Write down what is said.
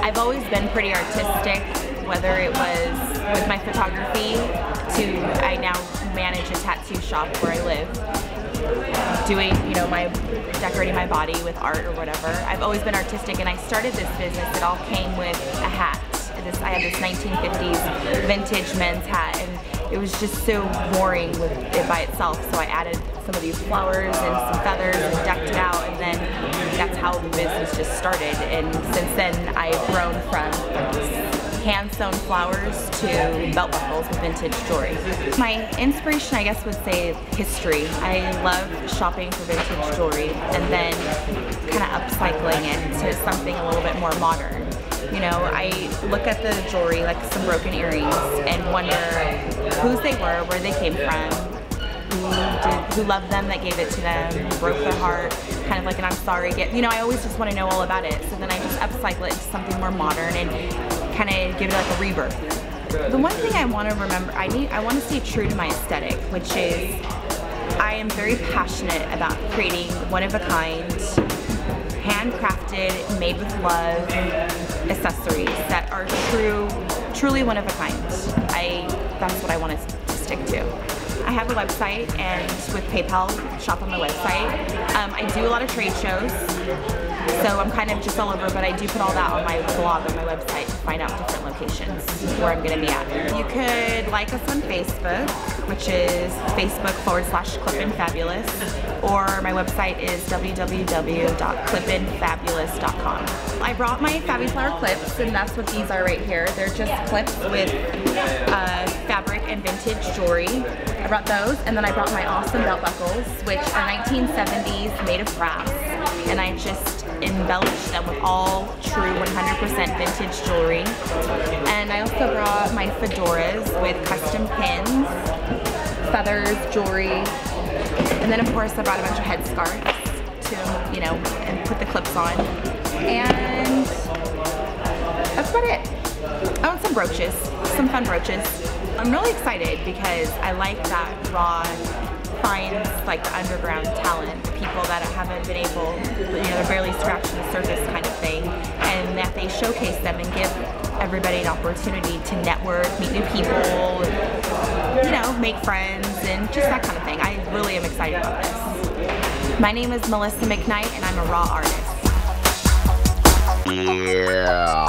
I've always been pretty artistic, whether it was with my photography to I now manage a tattoo shop where I live, doing, you know, decorating my body with art or whatever. I've always been artistic, and I started this business. It all came with a hat. I have this 1950s vintage men's hat, and it was just so boring with it by itself, so I added some of these flowers and some feathers and decked it out, and then that's how the business just started. And since then I've grown from hand-sewn flowers to belt buckles with vintage jewelry. My inspiration, I guess, would say history. I love shopping for vintage jewelry and then kind of upcycling it to something a little bit more modern. You know, I look at the jewelry, like some broken earrings, and wonder whose they were, where they came from, who loved them, that gave it to them, who broke their heart, kind of like an I'm sorry gift. You know, I always just want to know all about it, so then I just upcycle it into something more modern and kind of give it like a rebirth. The one thing I want to remember, I want to stay true to my aesthetic, which is I am very passionate about creating one-of-a-kind, handcrafted, made with love accessories that are truly one of a kind. That's what I want to stick to. I have a website, and with PayPal, shop on my website. I do a lot of trade shows, so I'm kind of just all over, but I do put all that on my blog on my website to find out different locations where I'm going to be at. You could like us on Facebook, which is Facebook.com/ClipInFabulous, or my website is www.clipinfabulous.com. I brought my Fabiflower clips, and that's what these are right here. They're just clips with fabric and vintage jewelry. I brought those, and then I brought my awesome belt buckles, which are 1970s, made of brass, and I just embellished them with all true 100% vintage jewelry. And I also brought my fedoras with custom pins, feathers, jewelry, and then of course I brought a bunch of headscarves to, you know, and put the clips on. And that's about it. I want some brooches, some fun brooches. I'm really excited because I like that Raw finds like the underground talent, the people that haven't been able, you know, they're barely scratching the surface kind of thing, and that they showcase them and give everybody an opportunity to network, meet new people, you know, make friends, and just that kind of thing. I really am excited about this. My name is Melissa McKnight, and I'm a Raw artist. Yeah.